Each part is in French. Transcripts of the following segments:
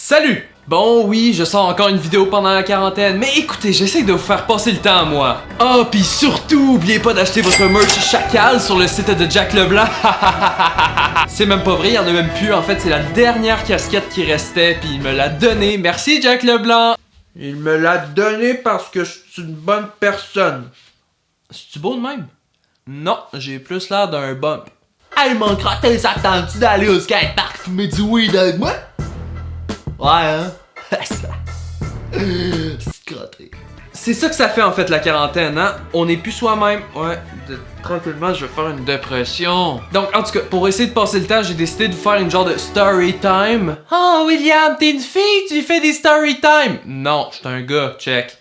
Salut! Bon oui, je sors encore une vidéo pendant la quarantaine, mais écoutez, j'essaie de vous faire passer le temps à moi. Oh, pis surtout, oubliez pas d'acheter votre merch Chacal sur le site de Jack Leblanc. C'est même pas vrai, il y en a même plus, en fait c'est la dernière casquette qui restait, puis il me l'a donnée. Merci Jack Leblanc! Il me l'a donnée parce que je suis une bonne personne. C'est-tu beau de même? Non, j'ai plus l'air d'un bump. Hey mon crottin, ça tente-tu d'aller au skatepark fumer du weed avec moi? Ouais, hein? C'est crotté. C'est ça que ça fait en fait la quarantaine, hein? On n'est plus soi-même. Ouais, tranquillement, je vais faire une dépression. Donc, en tout cas, pour essayer de passer le temps, j'ai décidé de vous faire une genre de story time. Oh, William, t'es une fille, tu fais des story time? Non, je suis un gars, check.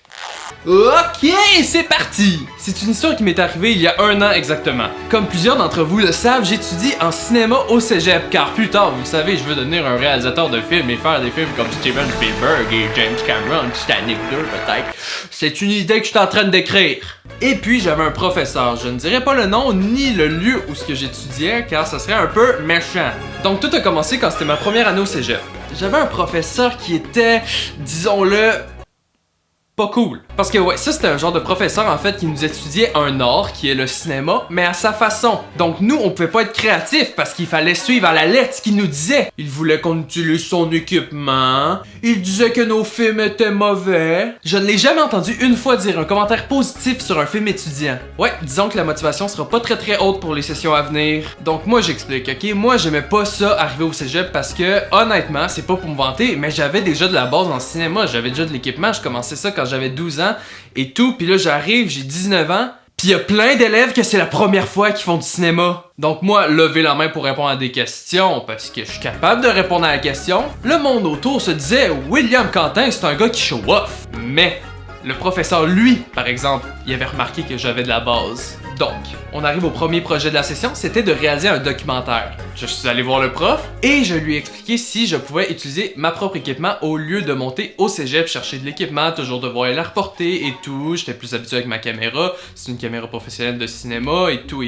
Ok, c'est parti! C'est une histoire qui m'est arrivée il y a 1 an exactement. Comme plusieurs d'entre vous le savent, j'étudie en cinéma au cégep, car plus tard, vous le savez, je veux devenir un réalisateur de films et faire des films comme Steven Spielberg et James Cameron, Titanic 2 peut-être. C'est une idée que je suis en train d'écrire. Et puis j'avais un professeur, je ne dirais pas le nom ni le lieu où ce que j'étudiais, car ça serait un peu méchant. Donc tout a commencé quand c'était ma première année au cégep. J'avais un professeur qui était, disons-le, pas cool. Parce que ouais, ça c'était un genre de professeur en fait qui nous étudiait un art qui est le cinéma, mais à sa façon. Donc nous, on pouvait pas être créatifs parce qu'il fallait suivre à la lettre ce qu'il nous disait. Il voulait qu'on utilise son équipement. Il disait que nos films étaient mauvais. Je ne l'ai jamais entendu une fois dire un commentaire positif sur un film étudiant. Ouais, disons que la motivation sera pas très haute pour les sessions à venir. Donc moi j'explique, ok? Moi j'aimais pas ça arriver au cégep parce que honnêtement, c'est pas pour me vanter, mais j'avais déjà de la base en cinéma, j'avais déjà de l'équipement, je commençais ça quand j'avais 12 ans et tout, puis là j'arrive, j'ai 19 ans, puis il y a plein d'élèves que c'est la première fois qu'ils font du cinéma. Donc moi, lever la main pour répondre à des questions, parce que je suis capable de répondre à la question. Le monde autour se disait, William Quentin, c'est un gars qui show off. Mais le professeur, lui, par exemple, il avait remarqué que j'avais de la base. Donc, on arrive au premier projet de la session, c'était de réaliser un documentaire. Je suis allé voir le prof et je lui ai expliqué si je pouvais utiliser ma propre équipement au lieu de monter au cégep, chercher de l'équipement, toujours devoir la reporter et tout. J'étais plus habitué avec ma caméra, c'est une caméra professionnelle de cinéma et tout.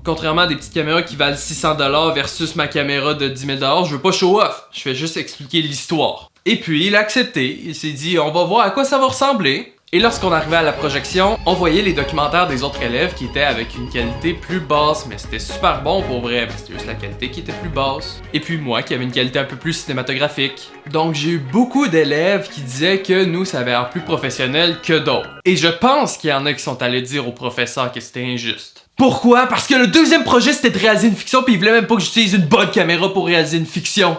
Contrairement à des petites caméras qui valent 600$ versus ma caméra de 10 000$, je veux pas show off, je fais juste expliquer l'histoire. Et puis il a accepté, il s'est dit on va voir à quoi ça va ressembler. Et lorsqu'on arrivait à la projection, on voyait les documentaires des autres élèves qui étaient avec une qualité plus basse, mais c'était super bon pour vrai, parce que c'était juste la qualité qui était plus basse. Et puis moi qui avait une qualité un peu plus cinématographique. Donc j'ai eu beaucoup d'élèves qui disaient que nous ça avait l'air plus professionnel que d'autres. Et je pense qu'il y en a qui sont allés dire au professeur que c'était injuste. Pourquoi? Parce que le deuxième projet c'était de réaliser une fiction, puis il voulait même pas que j'utilise une bonne caméra pour réaliser une fiction.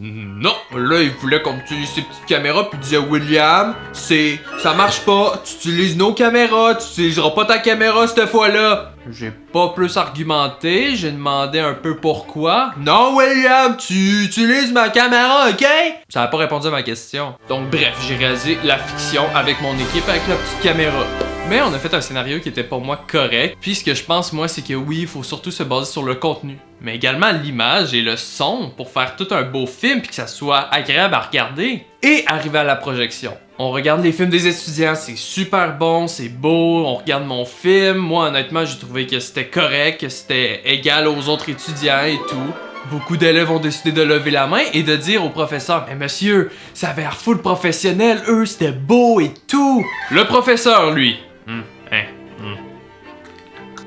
Non, là il voulait qu'on utilise ses petites caméras puis il disait William, ça marche pas, tu utilises nos caméras, tu utiliseras pas ta caméra cette fois-là. J'ai pas plus argumenté, j'ai demandé un peu pourquoi. Non William, tu utilises ma caméra, ok? Ça a pas répondu à ma question. Donc bref, j'ai réalisé la fiction avec mon équipe avec la petite caméra. Mais on a fait un scénario qui était pour moi correct. Puis ce que je pense moi c'est que oui, il faut surtout se baser sur le contenu. Mais également l'image et le son pour faire tout un beau film puis que ça soit agréable à regarder. Et arriver à la projection. On regarde les films des étudiants, c'est super bon, c'est beau, on regarde mon film. Moi honnêtement j'ai trouvé que c'était correct, que c'était égal aux autres étudiants et tout. Beaucoup d'élèves ont décidé de lever la main et de dire au professeur « Mais monsieur, ça avait l'air full professionnel, eux c'était beau et tout. » Le professeur lui...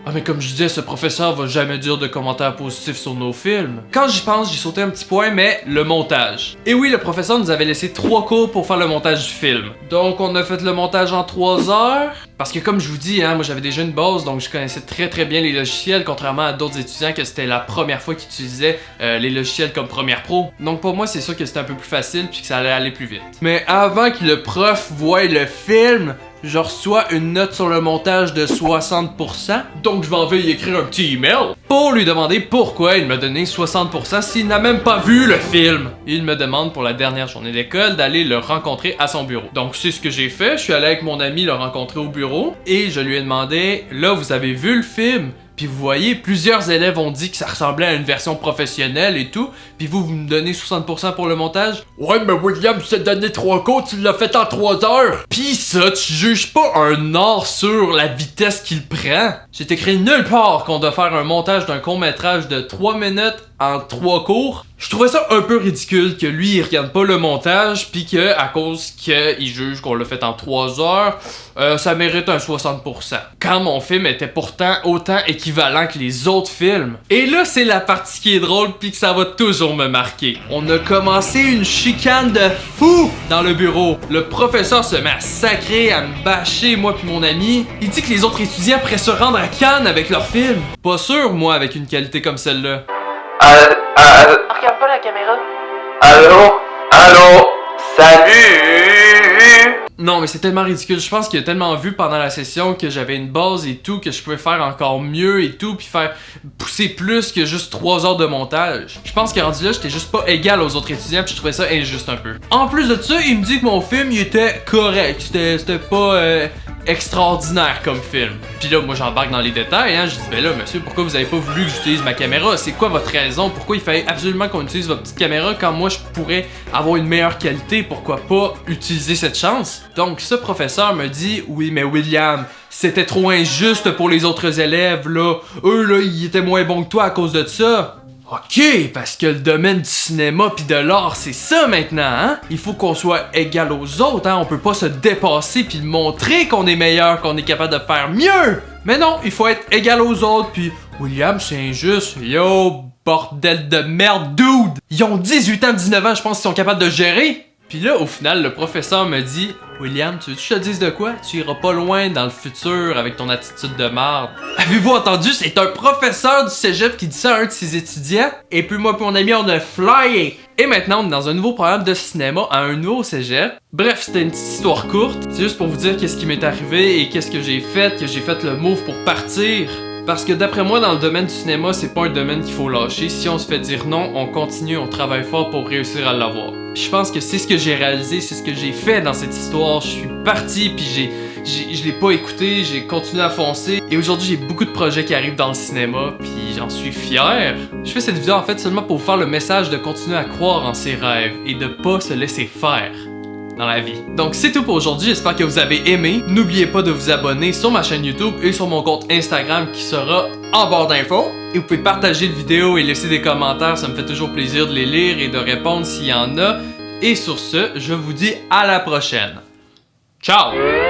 Ah mais comme je disais, ce professeur va jamais dire de commentaires positifs sur nos films. Quand j'y pense, j'ai sauté un petit point, mais le montage. Et oui, le professeur nous avait laissé 3 cours pour faire le montage du film. Donc on a fait le montage en 3 heures. Parce que comme je vous dis, hein, moi j'avais déjà une base, donc je connaissais très bien les logiciels, contrairement à d'autres étudiants que c'était la première fois qu'ils utilisaient les logiciels comme Premiere Pro. Donc pour moi c'est sûr que c'était un peu plus facile puis que ça allait aller plus vite. Mais avant que le prof voie le film, je reçois une note sur le montage de 60%, donc je m'en vais y écrire un petit email pour lui demander pourquoi il m'a donné 60% s'il n'a même pas vu le film. Il me demande pour la dernière journée d'école d'aller le rencontrer à son bureau. Donc c'est ce que j'ai fait, je suis allé avec mon ami le rencontrer au bureau et je lui ai demandé, là vous avez vu le film? Puis vous voyez, plusieurs élèves ont dit que ça ressemblait à une version professionnelle et tout. Puis vous me donnez 60% pour le montage? Ouais, mais William, je t'ai donné 3 cours, tu l'as fait en 3 heures. Pis ça, tu juges pas un art sur la vitesse qu'il prend. C'est écrit nulle part qu'on doit faire un montage d'un court-métrage de 3 minutes en 3 cours. Je trouvais ça un peu ridicule que lui il regarde pas le montage pis que à cause qu'il juge qu'on l'a fait en 3 heures, ça mérite un 60%. Quand mon film était pourtant autant équivalent que les autres films. Et là c'est la partie qui est drôle pis que ça va toujours me marquer. On a commencé une chicane de fou dans le bureau. Le professeur se met à sacrer, à me bâcher moi pis mon ami. Il dit que les autres étudiants pourraient se rendre à Cannes avec leur film. Pas sûr moi avec une qualité comme celle-là. Regarde pas la caméra. Allô, salut. Non, mais c'est tellement ridicule. Je pense qu'il a tellement vu pendant la session que j'avais une base et tout, que je pouvais faire encore mieux et tout, puis faire pousser plus que juste 3 heures de montage. Je pense que rendu là, j'étais juste pas égal aux autres étudiants, puis je trouvais ça injuste un peu. En plus de ça, il me dit que mon film, il était correct. C'était pas extraordinaire comme film. Puis là, moi, j'embarque dans les détails, hein. Je dis, ben là, monsieur, pourquoi vous avez pas voulu que j'utilise ma caméra? C'est quoi votre raison? Pourquoi il fallait absolument qu'on utilise votre petite caméra quand moi, je pourrais avoir une meilleure qualité? Pourquoi pas utiliser cette chance? Donc, ce professeur me dit, oui, mais William, c'était trop injuste pour les autres élèves, là. Eux, là, ils étaient moins bons que toi à cause de ça. Ok, parce que le domaine du cinéma pis de l'art, c'est ça maintenant, hein? Il faut qu'on soit égal aux autres, hein? On peut pas se dépasser pis montrer qu'on est meilleur, qu'on est capable de faire mieux! Mais non, il faut être égal aux autres pis William, c'est injuste. Yo, bordel de merde, dude! Ils ont 18 ans, 19 ans, je pense qu'ils sont capables de gérer! Pis là, au final, le professeur me dit, William, tu veux que je te dise de quoi? Tu iras pas loin dans le futur avec ton attitude de marde. Avez-vous entendu? C'est un professeur du cégep qui dit ça à un de ses étudiants. Et puis moi et mon ami, on a flyé. Et maintenant, on est dans un nouveau programme de cinéma à un nouveau cégep. Bref, c'était une petite histoire courte. C'est juste pour vous dire qu'est-ce qui m'est arrivé et qu'est-ce que j'ai fait le move pour partir. Parce que d'après moi, dans le domaine du cinéma, c'est pas un domaine qu'il faut lâcher. Si on se fait dire non, on continue, on travaille fort pour réussir à l'avoir. Puis je pense que c'est ce que j'ai réalisé, c'est ce que j'ai fait dans cette histoire. Je suis parti, puis je l'ai pas écouté, j'ai continué à foncer. Et aujourd'hui, j'ai beaucoup de projets qui arrivent dans le cinéma, puis j'en suis fier. Je fais cette vidéo en fait seulement pour vous faire le message de continuer à croire en ses rêves et de pas se laisser faire dans la vie. Donc c'est tout pour aujourd'hui, j'espère que vous avez aimé. N'oubliez pas de vous abonner sur ma chaîne YouTube et sur mon compte Instagram qui sera en barre d'infos. Et vous pouvez partager la vidéo et laisser des commentaires, ça me fait toujours plaisir de les lire et de répondre s'il y en a. Et sur ce, je vous dis à la prochaine. Ciao!